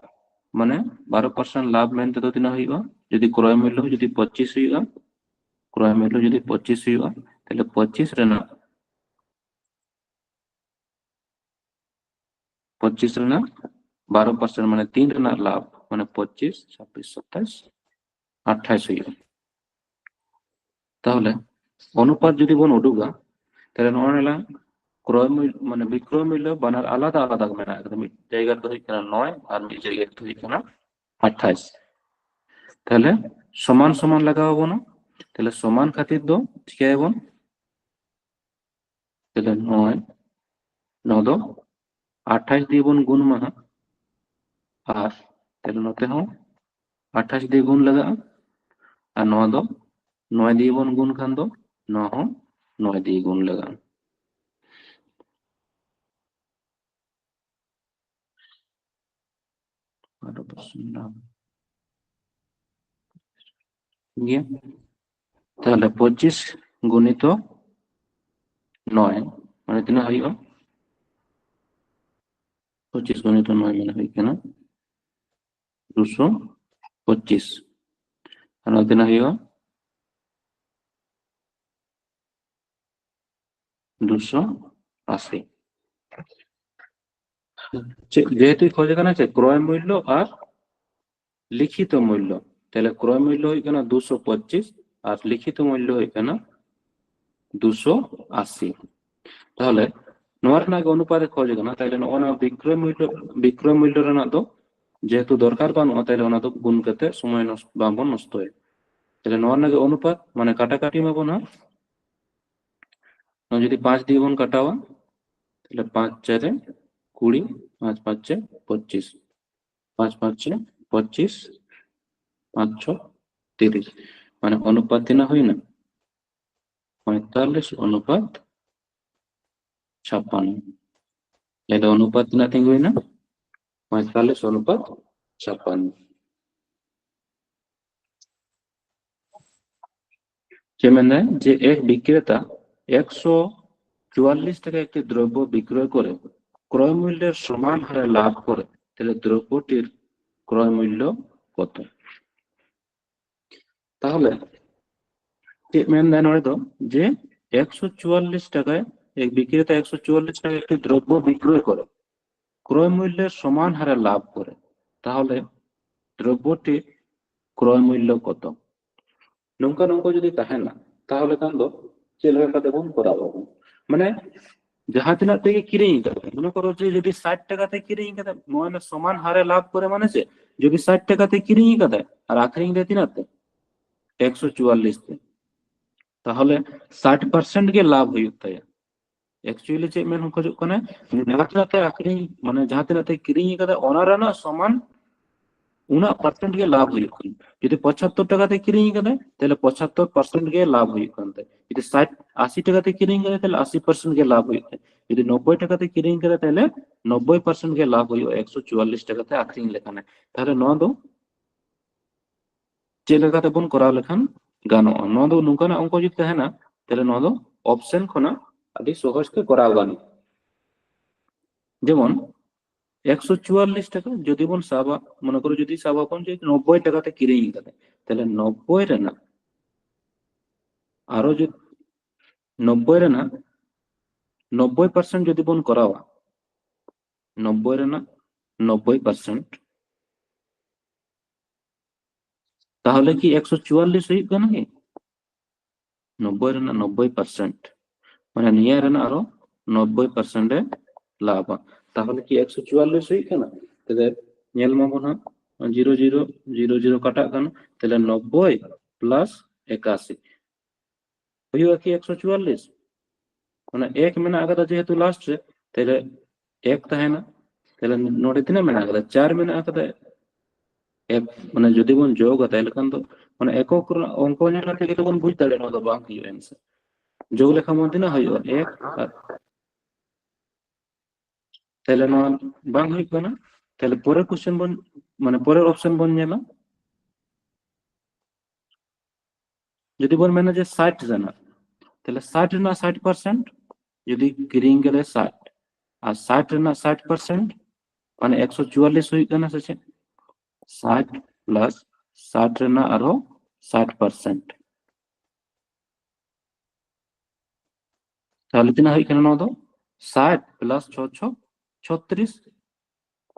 মানে 12% লাভ মেনতে তো 3 हुआ, যদি ক্রয় মূল্য যদি 25 हुआ, ক্রয় মূল্য যদি 25 हुआ, তাহলে 25 রে না 25 রে না 12% মানে 3 রে না লাভ মানে 25, 26, 27, 28 हुआ। তাহলে অনুপাত যদি বন উডুগা, তাহলে নরমালা ক্রয় মূল্য মানে বিক্রয় মূল্য বানার আলাদা আলাদা মেনা একদম জায়গা তো হইছে না 9 আর মিল জায়গা তো হইছে না 28। তাহলে সমান সমান লাগাবো না, তাহলে সমান খাতির দো ঠিক আছে বোন, তাহলে 9 9 দো 28 দিয়ে বোন গুণ মা আর তাহলে নতে হো 28 দিয়ে গুণ লাগা আর 9 दो 9 দিয়ে বোন গুণ খান দো 9 हो 9 দিয়ে গুণ লাগা। তাহলে 25 গুণিত 9 মানে তিনা হইব 25 গুণিত 9 মানে হই কেন 225 আর তিনা হইব 280। যেহেতু খোঁজে কেন আছে ক্রয় মূল্য আর লিখিত মূল্য, তাহলে ক্রয় মূল্য হই কেন 225 আর লিখিত মূল্য হই কেন 280। তাহলে নোয়ার নাগে অনুপাতে খোঁজে কেন, তাহলে ওনা বিক্রয় মূল্য না তো যেহেতু দরকার বানুয়া, তাহলে ওনা তো গুণ করতে সময় নষ্ট বাবন নষ্ট হয়। তাহলে নোয়ার নাগে অনুপাত মানে কাটাকাটি মাবো না, যদি 5 দিয়ে গুণ কাটাওয়া তাহলে 5 4 20, 5 5 25, 5 5 25, 5 6 30 মানে অনুপাত দিনা হই না 45 অনুপাত 56। এটা অনুপাত দিনা তিন হই না 45 অনুপাত 56। যেমন যে এক বিক্রেতা 144 টাকা একটি দ্রব্য বিক্রয় করে ক্রয় মূল্যের সমান হারে লাভ করে, তাহলে দ্রব্যটির ক্রয় মূল্য কত? তাহলে যে 144 টাকায় এক বিক্রেতা 144 টাকা একটি দ্রব্য বিক্রয় করে ক্রয় মূল্যের সমান হারে লাভ করে, তাহলে দ্রব্যটির ক্রয় মূল্য কত? নৌকা নৌকা যদি তাহে না তাহলে কান্দ চেলকা দেবন করাবো মানে যাহা তিনা থেকে কিনেই যাবে। মনে করো যে যদি 60 টাকাতে কিনেই কাদে মানে সমান হারে লাভ করে মানে যে যদি 60 টাকাতে কিনেই কাদে আর আখরিং দে তিনাতে 144 তে, তাহলে 60% গে লাভ হইতে एक्चुअली चे मेन हमको जो कने जहां आखिरी माने जहां तनाते किरिंग कदा ओनारा ना समान 49% गे लाभ हुई कोन যদি 75 টাকাতে কিরিং কদে তাহলে 75% গে লাভ हुई कोन যদি 60 80 টাকাতে কিরিং করে তাহলে 80% গে লাভ हुई যদি 90 টাকাতে কিরিং করে তাহলে 90% গে লাভ हुई 144 টাকাতে আখরিং লেখানে। তাহলে ন দো যে লেখাতে বন করা লেখান গানো ন দো নুকানা অঙ্ক যদি তাহে না তাহলে ন দো অপশন খনা আদি সহজ কে করা গানো। যেমন 144 টাকা যদি বন সাবা মনে করো যদি সাবা কোন যে 90 টাকাতে কিরিং করে তাহলে 90 রে না আরো যদি 90 রে না 90% যদি বন করাওয়া 90 রে না 90% তাহলে কি 144 হই কেন কি 90 রে না 90% মানে নিয়ে রে না আরো 90% এ লাভা তাহলে কি 144 হই কেনা তাহলে ñel mabon ha 0 0 0 0 কাটা কেন তাহলে 90 প্লাস 81 হইবা কি 144 মানে এক মেনা আকাদা যেহেতু লাস্ট রে তাহলে এক তাহেনা তাহলে নোডে তিনা মেনা আকাদা 4 মেনা আকাদা এক মানে যদি বন যোগ তাহলে কান তো মানে একক অঙ্ক নেলা থেকে তো বন বুঝ দাঁড়ে না তো বাকি অ্যান্সার যোগ লেখা মধ্যে না হইবা এক আর তাহলে নয় বাং হই না তাহলে পরের কোশ্চেন বন মানে পরের অপশন বন নেলা যদি বন মেনা যে 60 জানা তাহলে 60 না 60% যদি কিরিং গেলে 60 আর 60 না 60% মানে 144 হই কেনা আছে 60 প্লাস 60 না আরো 60% তাহলে তিনা হই কেন না তো 60 প্লাস 6 36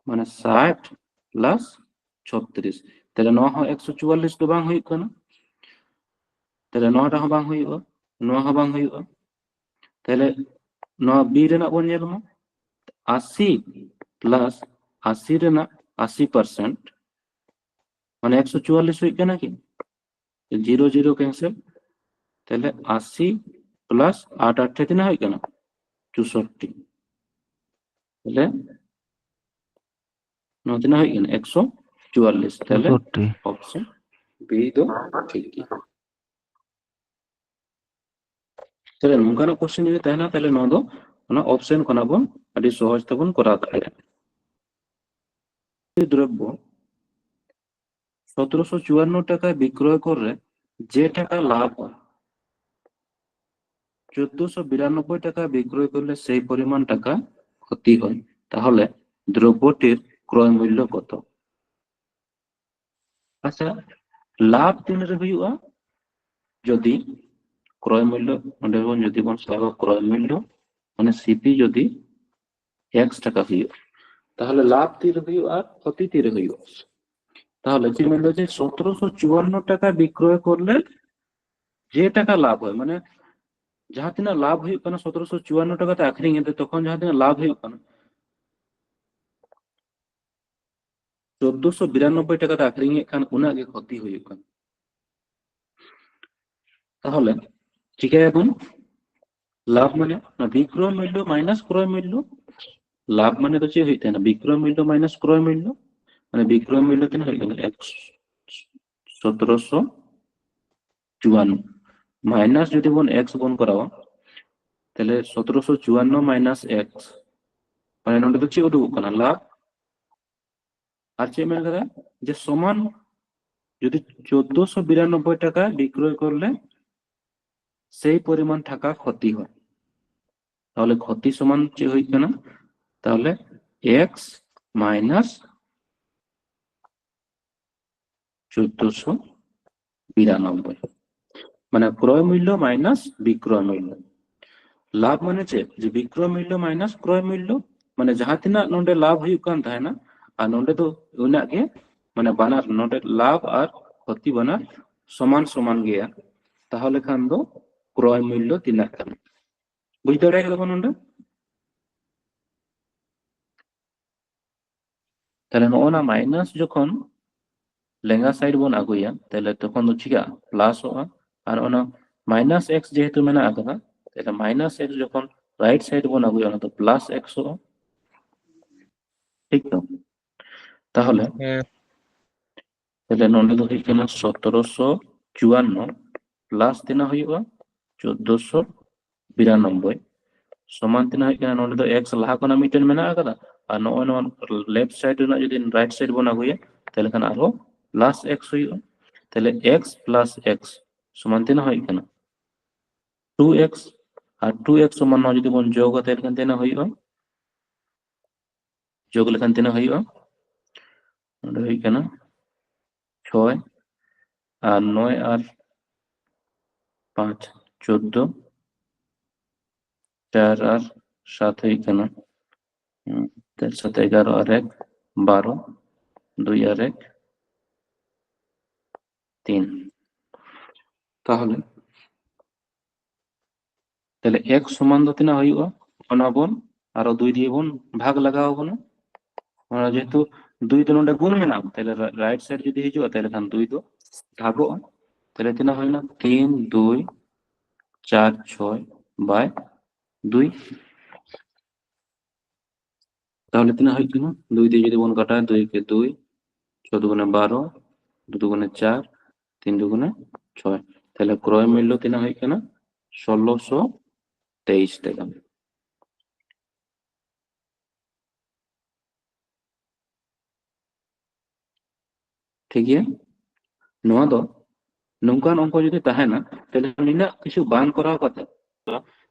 মানে 60 প্লাস 36 তাহলে 9 হয় 144 তো বাং হই কেন তাহলে 9টা হবাং হইবা 9 হবাং হইবা তাহলে 9 বি রেনা বন ñel mo 80 প্লাস 80 রেনা 80% মানে 144 হই কেন কি 0 0 ক্যান্সেল তাহলে 80 প্লাস 8 8 থেকে না হয় কেন 64 তাহলে 9 দিন হয় কেন 144 তাহলে 64 অপশন বি তো ঠিক তাহলে নঙ্কানো কোশ্চেন যদি তাই না তাহলে নদো ওনা অপশন কোনাবো আদি সহজ তখন করা থাকে দ্রব্য 1754 টাকায় বিক্রয় করলে যে টাকা লাভ হয় 1492 টাকা বিক্রয় করলে সেই পরিমাণ টাকা ক্ষতি হয় তাহলে দ্রব্যটির ক্রয় মূল্য কত আচ্ছা লাভ তিনের হইবা যদি ক্রয় মূল্য মানে যদি কোন সাগর ক্রয় মূল্য মানে সিপি যদি x টাকা হইব তাহলে লাভ তীর হইব আর ক্ষতি তীর হইব তাহলে কি মূল্য যে 1754 টাকা বিক্রয় করলে যে টাকা লাভ হয় মানে যাহা তিনা লাভ হইব কারণ 1754 টাকাতে আখরিং এতে তখন যাহা তিনা লাভ হইব কারণ 1492 টাকাতে আখরিং এ কারণ উনাগে ক্ষতি হইব কারণ তাহলে ঠিক আছে এখন লাভ মানে না বিক্রয় মূল্য মাইনাস ক্রয় মূল্য লাভ মানে তো যে হইতে না বিক্রয় মূল্য মাইনাস ক্রয় মূল্য মানে বিক্রয় মূল্য তিন হয়ে গেল 1754 মাইনাস যদি বোন এক্স বন করাও তাহলে 1754 মাইনাস এক্স মানে নোটে তো চেয়ে উঠবো না লাভ আর চেয়ে মেনে গেলে যে সমান যদি 1492 টাকা বিক্রয় করলে সেই পরিমাণ টাকা ক্ষতি হয় তাহলে ক্ষতি সমান যে হইছে না তাহলে এক্স মাইনাস 1492 মানে ক্রয় মূল্য মাইনাস বিক্রয় মূল্য লাভ মানে যে বিক্রয় মূল্য মাইনাস ক্রয় মূল্য মানে যাহা তিনাক নোডে লাভ হইব কান তাহেনা আর নোডে তো উনাক গে মানে বানার নোডে লাভ আর ক্ষতি বানার সমান সমান গিয়া তাহলে খান দো ক্রয় মূল্য তিনাক কান বুঝতে পারা গেল নোডে তাহলে নোনা মাইনাস যখন লেঙ্গা সাইড বন আগুয়া তাহলে তখন তো চিকা প্লাস হোয়া আর ওনা মাইনাস এক্স যেহেতু মেনা আকাদা তাহলে মাইনাস এক্স যখন রাইট সাইড বন আগুয়া না তো প্লাস এক্স হোয়া ঠিক তো তাহলে তাহলে নোডে তো হইছে না 1754 প্লাস তিনা হইবা 1492 সমান তিনা হই কেনা নোডে তো এক্স লাহা কোনা মিটেন মেনা আকাদা আর নো লেফট সাইড না যদি রাইট সাইড বন আগুয়া তাহলে খান আরো প্লাস এক্স হইবা তাহলে এক্স প্লাস এক্স সমান তিনা হই কেনা 2x আর 2x সমান ন যদি বন যোগ তাহলে খান তিনা হইবা যোগ লেখান তিনা হইবা নোডে হই কেনা 6 আর 9 আর 5 14 4 আর 7 হই কেনা 7 11 আর 1 12 2 আর 1 3 তাহলে তাহলে x সমান তো তিনা হইবা অনাবন আরো 2 দিয়ে বোন ভাগ লাগাও বোন আমরা যেহেতু 2 ᱫᱚ ᱱᱚᱰᱮ গুণ মেনাম তাহলে রাইট সাইড যদি হিজুआ তাহলে খান 2 ᱫᱚ ভাগᱚᱜᱼᱟ তাহলে তিনা হইনা 3 2 4 6 বাই 2 তাহলে তিনা হই কিনা 2 দিয়ে যদি বোন কাটায় 2 কে 2 6 দুগুণে 12 2 দুগুণে 4 3 দুগুণে 6 তাহলে ক্রয় মূল্য তিনা হই কিনা 1623 টাকা ঠিক গᱮᱭᱟ ᱱᱚᱣᱟ ᱫᱚ ᱱᱚᱝᱠᱟᱱ অঙ্ক যদি তাহেনা তাহলে নিনা কিছু বাং করাও কাতে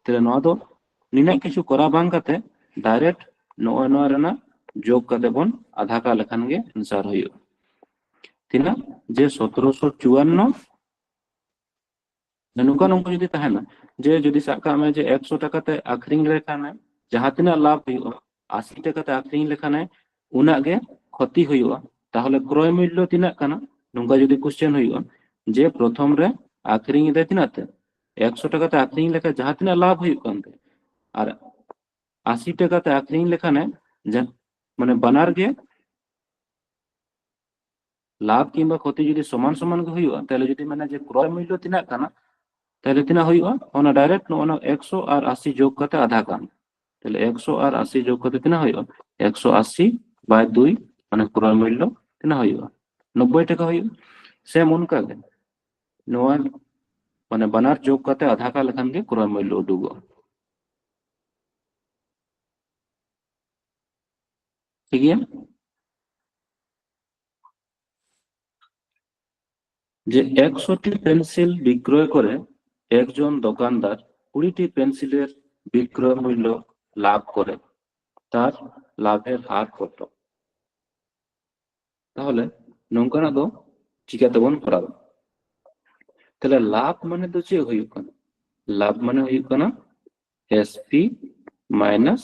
তাহলে নয়া দো নিনা কিছু করা বাং কাতে ডাইরেক্ট নয় নয় রেনা যোগ কাতে বন আধা কা লেখান গে আনসার হইও তিনা যে 1754 নঙ্কান অঙ্ক যদি তাহেনা যে যদি সাকা মে যে 100 টাকাতে আখরিং লেখানে যাহা তিনা লাভ হইও 80 টাকাতে আখরিং লেখানে উনা গে ক্ষতি হইও তাহলে ক্রয় মূল্য তিনা কানা নঙ্কা যদি কোশ্চেন হইও যে প্রথম রে আখরিং দে তিনাতে 100 টাকাতে আখরিং লেখা যাহা তিনা লাভ হইও কানতে আর 80 টাকাতে আখরিং লেখানে মানে বানার গে লাভ কিংবা ক্ষতি যদি সমান সমান গে হইও তাহলে যদি মানে যে ক্রয় মূল্য তিনা কানা তাহলে তিনা হইও ওনা ডাইরেক্ট ওনা 100 আর 80 যোগ করতে আধা কান তাহলে 100 আর 80 যোগ করতে তিনা হইও 180 বাই 2 মানে ক্রয় মূল্য তিনা হইও 90 টাকা হইও সেম উনকা গে নোয়া মানে বানার যোগ করতে আধা কা লেখান গে ক্রয় মূল্য উডুগো ঠিক আছে যে 100টি পেন্সিল বিক্রয় করে একজন দোকানদার 20টি পেন্সিলের বিক্রয় মূল্য লাভ করে তার লাভের হার কত তাহলে নঙ্কানা দো চিকাতে বন করাবো তাহলে লাভ মানে তো চে হইও কানা লাভ মানে হইও কানা এসপি মাইনাস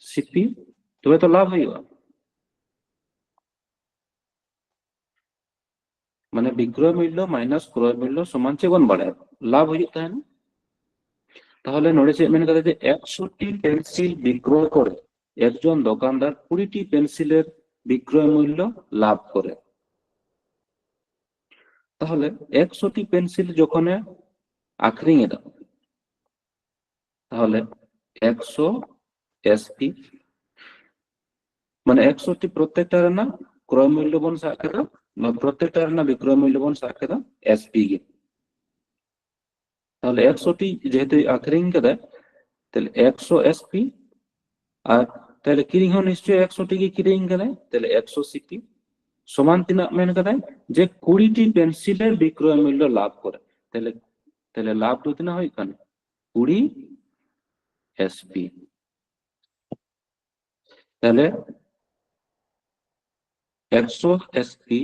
সিপি তবে তো লাভ হইও মানে বিক্রয় মূল্য মাইনাস ক্রয় মূল্য সমান চে বন বাড়ে লাভ হইও তাই না তাহলে নড়ে চে মেনে কথা যে 100টি পেন্সিল বিক্রয় করে একজন দোকানদার 20টি পেন্সিলের বিক্রয় মূল্য লাভ করে তাহলে 100টি পেন্সিল যখন আখরিং এ দাও তাহলে 100 এসপি মানে 100টি প্রত্যেকটার না ক্রয় মূল্য বন সাকে দাও না প্রত্যেকটার না বিক্রয় মূল্য বন সাকে দাও এসপি গে তাহলে 100টি যেহেতু আখরিং কে দেয় তাহলে 100 এসপি আর তাহলে কিরিং হন নিশ্চয় 100টি কি কিরিং কে দেয় তাহলে 100 সিপি সমান তিনা মেন কে দেয় যে 20টি পেন্সিলের বিক্রয় মূল্য লাভ করে তাহলে তাহলে লাভ তো তিনা হয় কানে 20 এসপি তাহলে 100 এসপি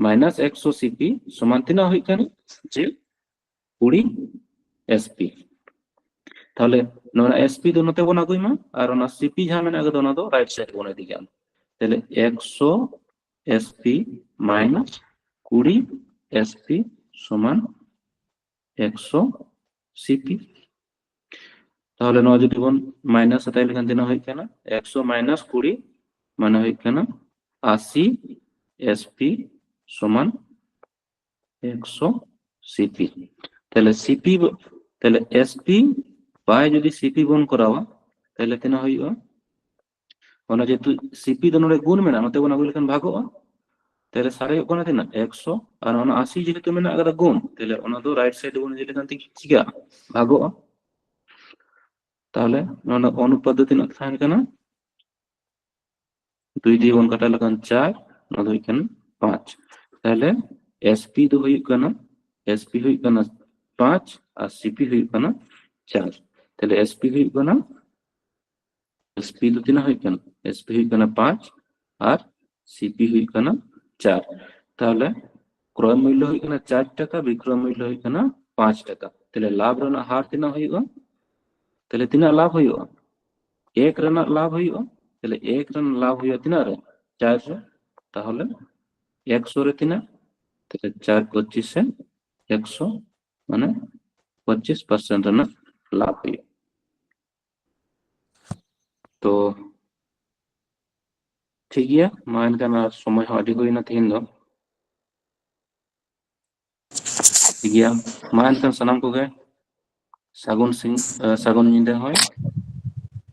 মাইনাস 100 সিপি সমান তিনা হয় কানে যে 20 এসপি তাহলে নোনা এসপি দোনোতে বনা কইমা আর ওনা সিপি যা মেনা গে দোনো দো রাইট সাইড বনে দিকে আন তাহলে 100 এসপি মাইনাস 20 এসপি সমান 100 সিপি তাহলে নয় যদি বন মাইনাস তাই লেখান দিনা হয় কেনা 100 মাইনাস 20 মানে হয় কেনা 80 এসপি সমান 100 সিপি তাহলে সিপি তাহলে এসপি বাই যদি সিপি বন করাওয়া তাহলে তিনা হইও ওনা যেহেতু সিপি দোনোরে গুণ মেনা নতে বনা গুলিখান ভাগোয়া তাহলে সারে কোনা তিনা 100 আর ওনা 80 যেহেতু মেনা আগার গুণ তাহলে ওনা তো রাইট সাইড বনে দিলে কান থেকে চিকা ভাগোয়া তাহলে ওনা অনুপাদ্য তিনা থাকেন কেনা 2 দিয়ে গুণ কাটা লাগান 4 না দুই কেন 5 তাহলে এসপি তো হই কেনা এসপি হই কেনা 5 আর সিপি হই কেনা 4 তাহলে এসপি হই কেনা এসপি তো তিনা হই কেনা এসপি হই কেনা 5 আর সিপি হই কেনা 4 তাহলে ক্রয় মূল্য হই কেনা 4 টাকা বিক্রয় মূল্য হই কেনা 5 টাকা তাহলে লাভ রনা হার তিনা হইও তাহলে তিনা লাভ হইও এক রনা লাভ হইও তাহলে এক রন লাভ হইও তিনা রে 400 তাহলে 100 রে তিনা তাহলে 4 25 এ 100 মানে 25% রনা লাভ হইও तो ठीक गया मा एनखान आर समय हो आदि हुई ना तीन दो ठीक गया मा एनखान सनाम को गए सागुन सिंह सागुन निंदे होय